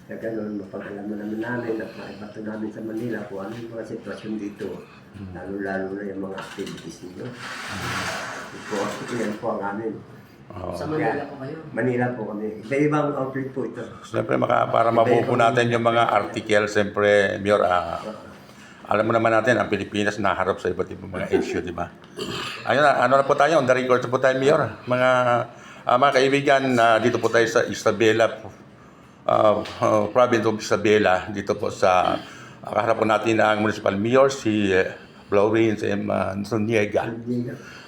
Na gano'n, mapag-alaman naman namin at maibato namin sa Manila kung ano yung mga sitwasyon dito. Lalo-lalo na yung mga activities ninyo. Ito, yan po ang amin. Sa Manila po kayo? Manila po kami. Iba-ibang outlet po ito. Siyempre, para mabuo po natin yung mga article, siyempre, Mayor, alam mo naman natin, ang Pilipinas naharap sa iba't ibang mga issue, di ba? Ayun, ano na po tayo, on the record na po tayo, Mayor. Mga kaibigan, dito po tayo sa Isabela, province of Isabela, dito po sa, kaharap po natin ang municipal mayor, si Florence M. Zuniga.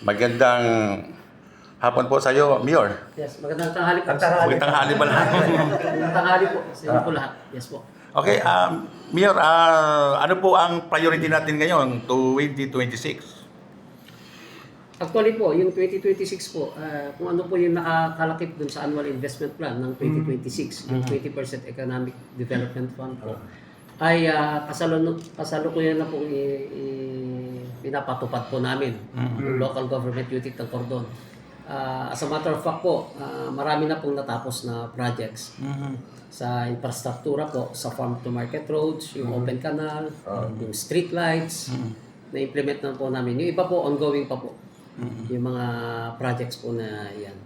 Magandang hapon po sa iyo, Mayor. Yes, magandang tanghali po. Magandang tanghali ba lahat? Magandang tanghali po sa inyo po lahat. Yes po. Okay, Mayor, ano po ang priority natin ngayon, 2026? Actually po, yung 2026 po, kung ano po yung nakakalakip dun sa annual investment plan ng 2026, yung 20% Economic Development Fund po, ay kasalukuyan na po pinapatupad po namin yung local government unit ng Cordon. As a matter of fact po, marami na pong natapos na projects sa infrastruktura po, sa farm to market roads, yung open canal, yung street lights, na-implement na po namin. Yung iba po, ongoing pa po. Yung mga projects po na yan.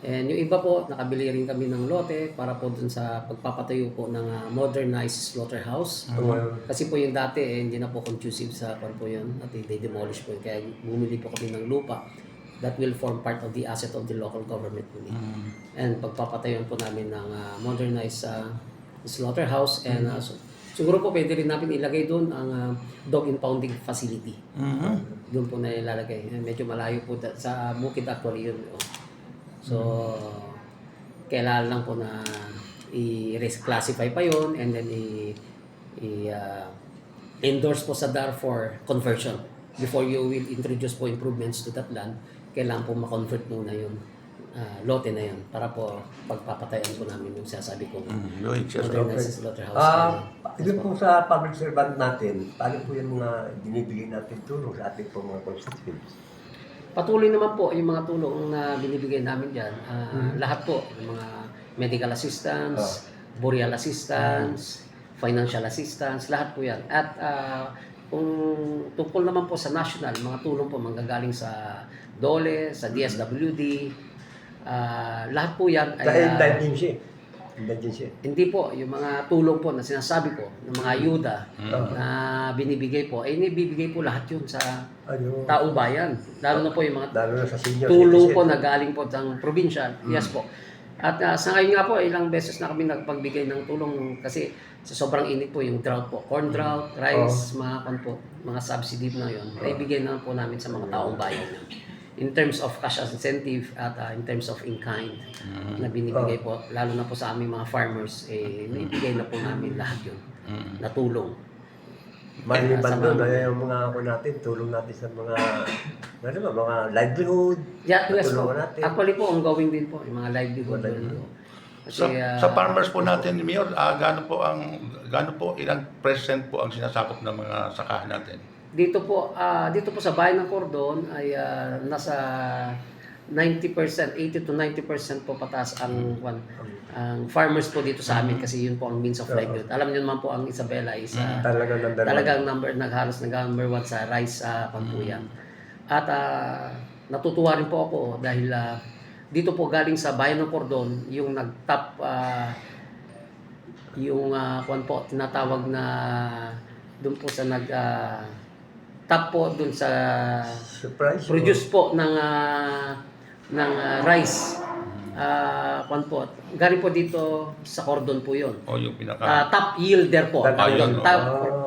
And yung iba po, nakabili rin kami ng lote para po dun sa pagpapatayo po ng modernized slaughterhouse. Kasi po yung dati, hindi na po conducive sa kwan po yun. At they demolish po yun. Kaya bumili po kami ng lupa that will form part of the asset of the local government unit. And pagpapatayon po namin ng modernized slaughterhouse. And siguro po pwede rin namin ilagay doon ang dog impounding facility. Doon po na ilalagay. Medyo malayo po sa bukid actually yun. So, kailangan lang po na i-reclassify pa yun and then endorse po sa DAR for conversion. Before you will introduce po improvements to that land, kailangan po ma-convert muna yung lote na yun para po pagpapatayan po namin yung sasabi ko. Modernized slaughterhouse. Yun po sa public servant natin, paano po yung mga binibigay natin tulong sa ating po mga constituents? Patuloy naman po yung mga tulong na binibigay namin dyan. Lahat po, yung mga medical assistance, burial assistance, financial assistance, lahat po yan. At kung tungkol naman po sa national, mga tulong po manggagaling sa DOLE, sa DSWD, lahat po yan ay... Hindi po, yung mga tulong po na sinasabi ko, ng mga ayuda na binibigay po, ay nibibigay po lahat yun sa taong bayan. Lalo na po yung mga tulong po na galing po ng provincial. Yes po. At sa ngayon nga po, ilang beses na kami nagpagbigay ng tulong kasi sa sobrang init po yung drought po. Corn drought, rice, mga subsidy na yun. Naibigay na po namin sa mga taong bayan. In terms of cash incentive at in terms of in-kind na binibigay po, lalo na po sa aming mga farmers, naibigay na po namin lahat yun na tulong. Maliban doon, yung mga ako natin, tulong natin sa mga mga livelihood. Yeah, yes po. Actually po, ongoing din po, yung mga livelihood. Kasi, sa farmers po natin, Mayor, gaano po, ilang percent po ang sinasakop ng mga sakahan natin? Dito po sa bayan ng Cordon ay nasa 90%, 80 to 90% po pataas ang farmers po dito sa amin kasi yun po ang means of livelihood. Alam niyo naman po ang Isabela is talagang halos number one sa rice pampuyan. At natutuwa rin po ako dahil dito po galing sa bayan ng Cordon yung nag-top tinatawag na doon po sa top po dun sa produce po ng rice. Galing po dito sa Cordon po yun. Yung pinaka... top yielder po. Top yun,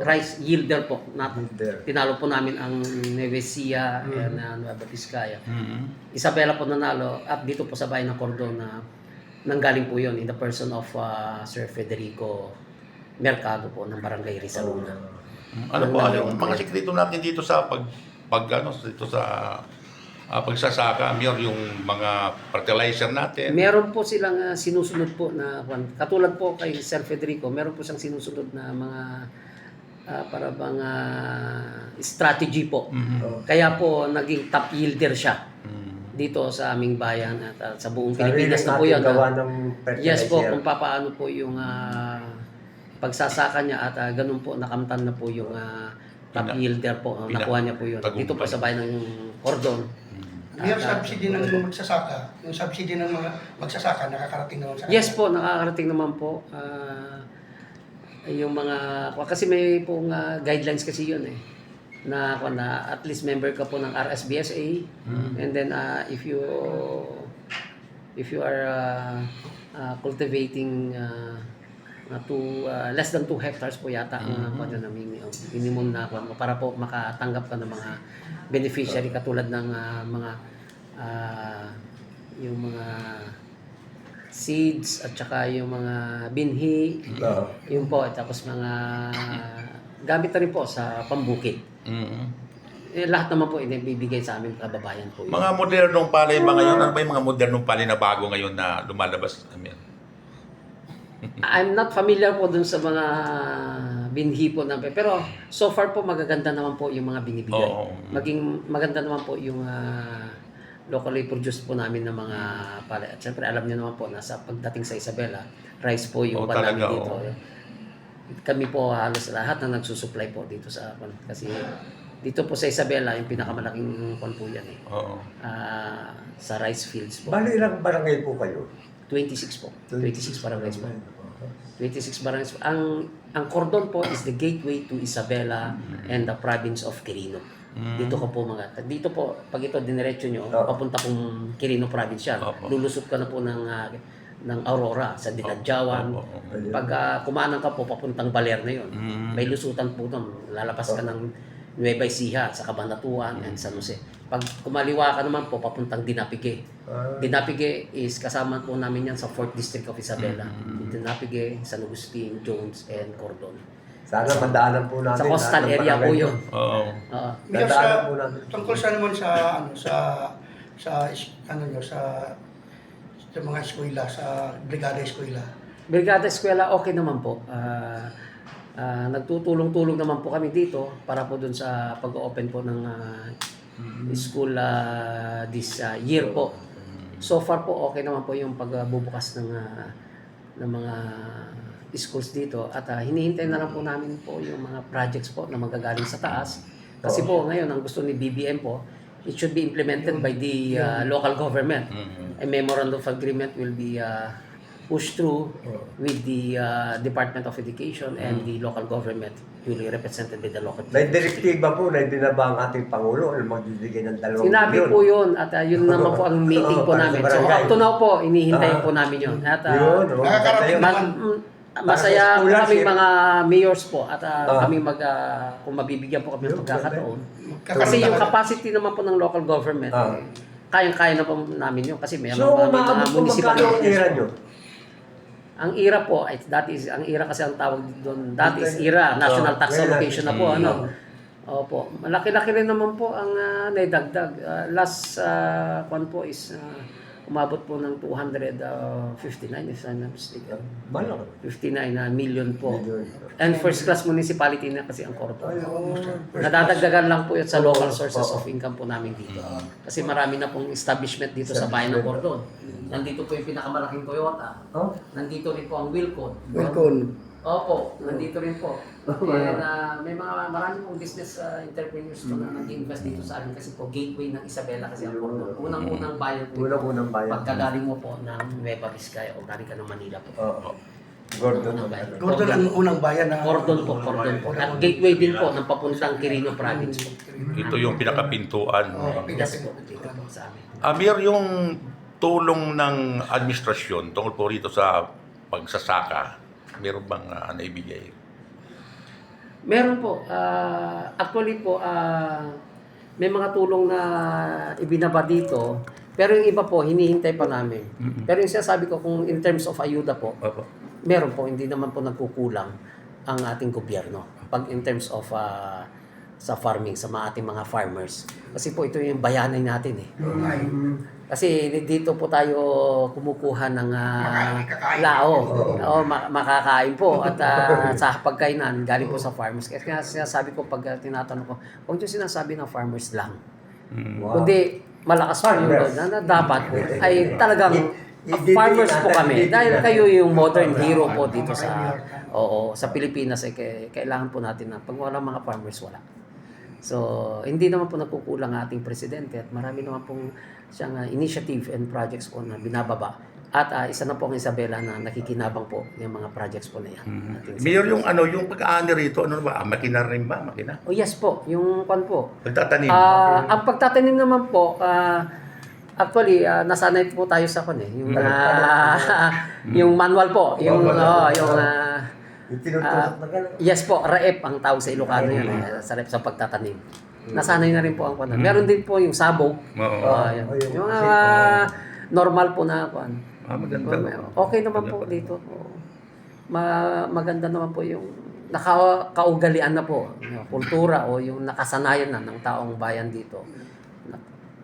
rice yielder po. Tinalo po namin ang Nuevesia and Nueva Vizcaya. Isabela po nanalo at dito po sa bayan ng Cordon na nanggaling po yun in the person of Sir Federico Mercado po ng Barangay Rizaluna. Ano po, yung mga sikreto natin dito sa pagsasaka, Mayor, yung mga fertilizer natin? Meron po silang sinusunod po na, katulad po kay Sir Federico, meron po siyang sinusunod na mga para bang strategy po. Kaya po naging top yielder siya. dito sa aming bayan at sa buong Sarili Pilipinas na po natin yan. gawa ng Yes po, fertilizer. kung paano po yung pagsasaka niya at ganun po nakamtan na po yung top yielder po. Nakuha niya po yun. Dito po sa bayan ng Cordon. Yung subsidy ng magsasaka, yung subsidy ng mga magsasaka, nakakarating naman sa Yes po, nakakarating naman po. Yung mga, kasi may pong guidelines kasi yun eh. Na at least member ka po ng RSBSA. And then if you are cultivating less than 2 hectares po yata ang minimum na para po makatanggap ka ng mga beneficiary katulad ng mga yung mga seeds at saka yung mga binhi, yun po, at tapos mga gamit na rin po sa pambukid. Lahat naman po inibibigay sa aming kababayan po. Mga modernong palay ba ngayon? Ano ba yung mga modernong palay na bago ngayon na lumalabas? I'm not familiar po dun sa mga binhi po namin. Pero so far po magaganda naman po yung mga binibigay. Oo. Maganda naman po yung locally produced po namin ng mga palay. At syempre alam niyo naman po na sa pagdating sa Isabela, rice po yung namin talaga, dito. Kami po halos lahat na nagsusupply po dito sa kasi dito po sa Isabela yung pinakamalaking po yan eh. Oo. Sa rice fields po. Bali ilang barangay po kayo? 26 po. 26 barangays po. 26 barangays po. Ang Cordon po is the gateway to Isabela and the province of Quirino. Dito ko po dito po, pag ito diniretso nyo, papunta pong Quirino province yan. Lulusot ka na po ng Aurora sa Dinadjawan. Pag kumanan ka po, papuntang Baler na yun. May lusutan po doon. Lalabas ka ng Nueva Ecija sa Cabanatuan and San Jose. Pag kumaliwa ka naman po, papuntang Dinapigue. Dinapigue is kasama po namin yan sa 4th District of Isabela. Dinapigue, San Agustin, Jones, and Cordon. Sana madaanan po natin. Sa coastal lahat ng area po barangay. yun. Oo. Mayor, Dadaanan po natin. tungkol sa naman sa mga eskwela, sa brigada eskwela. Brigada Eskwela, okay naman po. Nagtutulong-tulong naman po kami dito para po dun sa pag-open po ng school this year po. So far po okay naman po yung pagbubukas ng mga schools dito at hinihintay na lang po namin po yung mga projects po na magagaling sa taas. Kasi po ngayon ang gusto ni BBM po, it should be implemented by the local government. A memorandum of agreement will be pushed through with the Department of Education and the local government duly represented by the local May direktiba po na ibinaba ang ating Pangulo na magbibigay ng 2 Sinabi milyon. po yun at yun naman po ang meeting po para namin. sa So barangay. up to now po, inihintayin po namin yun. At Yun, Nakakarating masaya po Para sa kaming scholarship. mga mayors po at kami kung mabibigyan po kami ng pagkakataon. Kasi yung capacity naman po ng local government, kayang-kaya na po namin yun kasi may So, mga maabot po municipal magkano ang tira nyo? Ang IRA po, ang IRA kasi ang tawag doon, that is IRA, National Tax Allocation na po, ano. Opo, malaki-laki rin naman po ang naidagdag. Last one po is umabot po ng 259 if I'm not mistaken. Malaki. 59 million po. Million. And first class municipality na kasi ang Cordon. Nadadagdagan lang po yun sa local sources of income po namin dito. Kasi marami na pong establishment dito sa bayan ng Cordon. Nandito po yung pinakamalaking Toyota. Nandito rin po ang Wilcon. Opo, nandito rin po. And may marami pong business entrepreneurs po na nag-invest dito sa amin kasi po gateway ng Isabela kasi ang Cordon. Unang-unang bayan po. Unang-unang bayan. Pagkagaling mo po ng Nueva Vizcaya o galing ka ng Manila po. Gordon. Gordon ang unang bayan na Cordon po. At gateway din po ng papuntang Quirino Province po. Ito yung pinakapintuan. Yes po, dito po sa amin. Amir, yung tulong ng administrasyon tungkol po rito sa pagsasaka, meron bang naibigay? Meron po. Actually po, may mga tulong na ibinaba dito. Pero yung iba po, hinihintay pa namin. Pero yung sinasabi ko, kung in terms of ayuda po, meron po, hindi naman po nagkukulang ang ating gobyerno. Pag in terms of sa farming, sa mga ating mga farmers. Kasi po ito yung bayanay natin eh. Kasi dito po tayo kumukuha ng lao. Makakain po. At sa pagkainan, galing po sa farmers. Kaya sinasabi ko pag tinatanong ko, huwag nyo sinasabi ng farmers lang. Kundi malakas po yung Farmers. na dapat ay talagang Hindi farmers po natin kami. hindi Dahil natin. kayo yung modern hero po dito sa Pilipinas kailangan po natin na pag walang mga farmers wala. So, hindi naman po nagkukulang ang ating presidente at marami naman pong siyang initiative and projects po na binababa. At isa na po ang Isabela na nakikinabang po yung mga projects po na yan. Ating- Mayor, yung pag-aani rito, ano ba? Makina rin ba? Makina? Oh yes po, yung kwan po. Pagtatanim. Ang pagtatanim naman po, actually, nasanay po tayo sa kwan yung, yung manual po. Yung Yung tinutusok na gano'n. yes po, raep ang tawag sa Ilocano yun, sa raep sa pagtatanim. Nasanay na rin po ang kwan. Meron din po yung sabog. Oo. Yun. Oh, yung Yung normal po na kwan. Maganda. Okay naman po dito. Oo. Maganda naman po yung kaugalian na po, yung kultura o yung nakasanayan na ng taong bayan dito.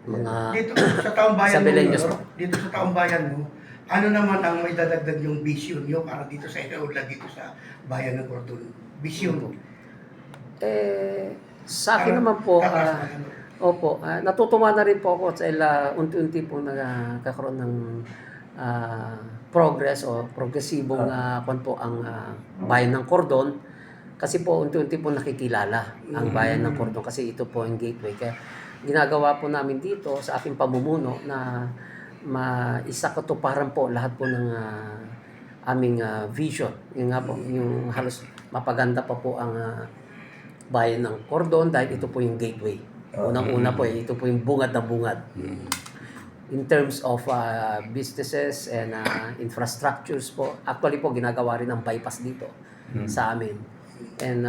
Mga Dito sa taong bayan mo, Isabeleños po. dito sa taong bayan mo, ano naman ang may dadagdag yung vision nyo para dito sa ikaulad dito sa bayan ng Cordon? Vision mo. Sa akin naman po, Tatas na ano. opo, natutuwa na rin po ako sa unti-unti po nagkakaroon ng progress o progresibong kwan po ang bayan ng Cordon. Kasi po unti-unti po nakikilala ang bayan ng Cordon kasi ito po ang gateway. Kaya ginagawa po namin dito sa aking pamumuno na maisakatuparan po lahat po ng aming vision. Yung nga po, yung halos mapaganda pa po ang bayan ng Cordon dahil ito po yung gateway. Unang-una po, ito po yung bungad na bungad. In terms of businesses and infrastructures po, actually po ginagawa rin ang bypass dito sa amin. And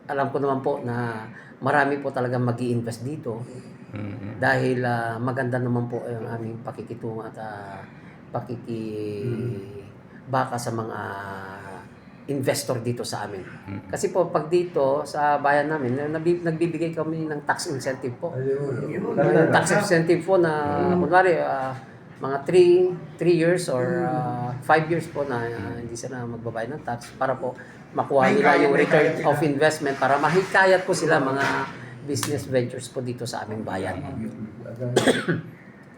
alam ko naman po na marami po talagang mag-i-invest dito dahil maganda naman po ang aming pakikitungo at pakikibaka sa mga investor dito sa amin. Kasi po pag dito sa bayan namin, nagbibigay kami ng tax incentive po. Ayun. Yung tax incentive po na kunwari mga 3 years or 5 years po na hindi sila magbabayad ng tax para po makuha nila yung return of investment para mahikayat po sila mga business ventures po dito sa aming bayan.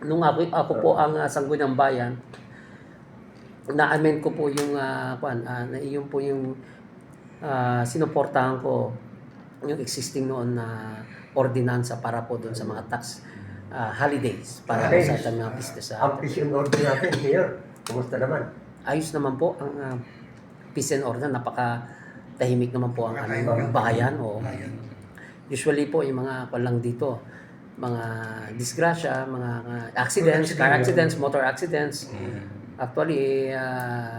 Nung ako po ang sangguniang bayan, na-amend ko po yung yung po yung sinuportahan ko yung existing noon na ordinansa para po doon sa mga tax holidays para po sa ating mga business. Ang vision order natin, Mayor. Kumusta naman? Ayos naman po ang peace and order, napaka-tahimik naman po ang aming bayan. Usually po yung mga lang dito, mga disgrasya, mga accidents, car accidents, motor accidents. Actually,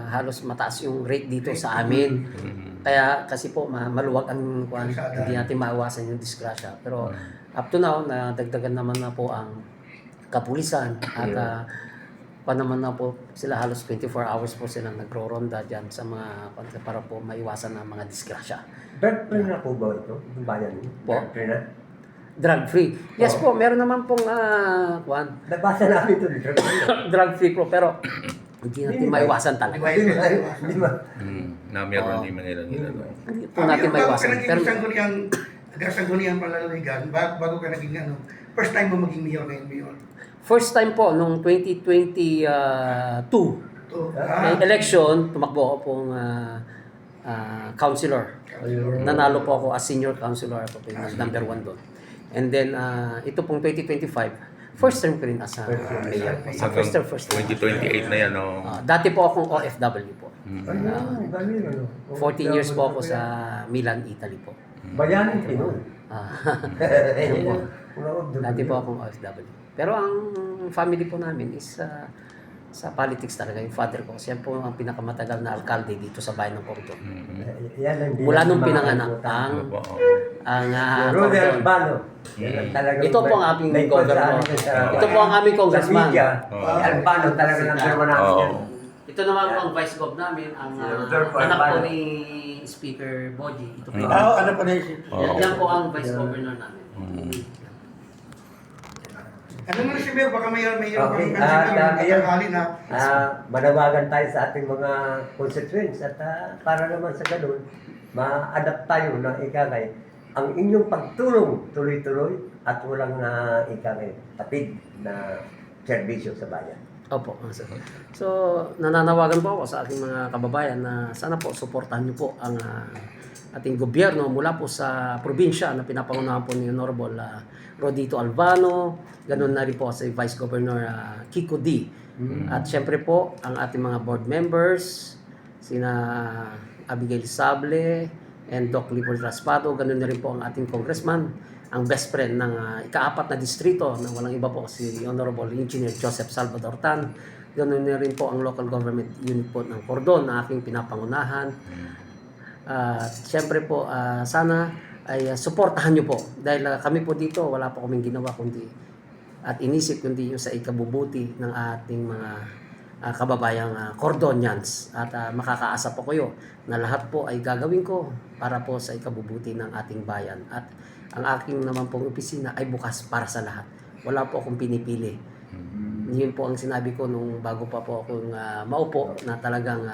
halos mataas yung rate dito sa amin. Kaya kasi po maluwag ang hindi natin maiwasan yung disgrasya. Pero up to now, nadagdagan naman na po ang kapulisan at naman na po sila halos 24 hours po silang nagro-ronda dyan sa mga para po maiwasan ang mga disgrasya. Drug-free na po ba ito? Yung bayan niyo? Po? Drug-free na? Drug-free. Yes po, meron naman pong Nabasa namin ito, drug-free. drug-free po, pero hindi natin maiwasan talaga. Hindi ba? Na meron din Manila nila. Hindi po natin maiwasan. Pero Sangguniang Palalaligan, bago ka naging first time mo maging mayor ngayon, mayor. first time po, nung 2022, election, tumakbo ako pong councilor. Nanalo po ako as senior councilor. Ako po yung number 1 doon. And then, ito pong 2025, first term ko rin as mayor. First term. 2028 na yan, no? Dati po akong OFW po. Ayun, dami, ano. 14 years po ako sa Milan, Italy po. Bayanin Pinoy. Ayun po. Dati po akong OFW. Pero ang family po namin is sa politics talaga. Yung father ko, siya po ang pinakamatagal na alkalde dito sa bayan ng Cordon. Mula nung pinanganak ang Rodel Cordon. Albano. Ito po ang aming governor. Ito po ang aming congressman. Albano talaga ng firma namin yan. Ito naman po ang vice gov namin, ang anak po ni Speaker Boji. Ito po. Ano pa na Yan po ang vice governor namin. Ano mo na si Mayor, baka mayor Okay, Mayor, manawagan tayo sa ating mga constituents at para naman sa ganun, ma-adapt tayo na ikagay. ang inyong pagtulong tuloy-tuloy at walang patid na serbisyo sa bayan. Opo. Sir. So, nananawagan po ako sa ating mga kababayan na sana po suportahan niyo po ang ating gobyerno mula po sa probinsya na pinapangunahan po ni Honorable Rodito Albano, ganun na rin po si Vice Governor Kiko D. At syempre po ang ating mga board members, sina Abigail Sable and Doc Libor Raspado, ganun na rin po ang ating congressman, ang best friend ng ika-4 na distrito na walang iba po si Honorable Engineer Joseph Salvador Tan. Ganun na rin po ang local government unit po ng Cordon na aking pinapangunahan. Siyempre po, sana ay suportahan nyo po dahil kami po dito wala po kaming ginawa kundi at inisip kundi yung sa ikabubuti ng ating mga kababayang Cordonians at makakaasa po kayo na lahat po ay gagawin ko para po sa ikabubuti ng ating bayan at ang aking naman pong opisina ay bukas para sa lahat. Wala po akong pinipili. Yun po ang sinabi ko nung bago pa po akong maupo na talagang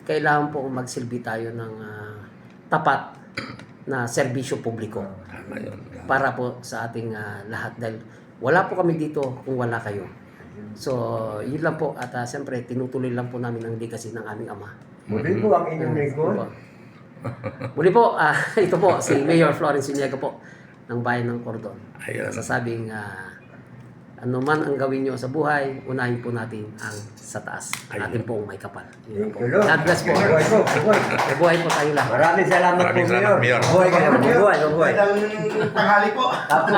kailangan po magsilbi tayo ng tapat na serbisyo publiko para po sa ating lahat dahil wala po kami dito kung wala kayo. So, yun lang po at siyempre tinutuloy lang po namin ang legacy ng aming ama. Muli po ang inyong lingkod. Muli po, ito po si Mayor Florence Zuniaga po ng Bayan ng Cordon. Ayun. Sasabing ano man ang gawin nyo sa buhay, unahin po natin ang sa taas. Ang ating pong may kapal. Yun po. God bless po. Buhay po. Mabuhay po tayo lahat. Maraming salamat po, Maraming salamat, Mayor. Mayor. Buhay kayo. Mabuhay. Magandang tanghali po. Tapos,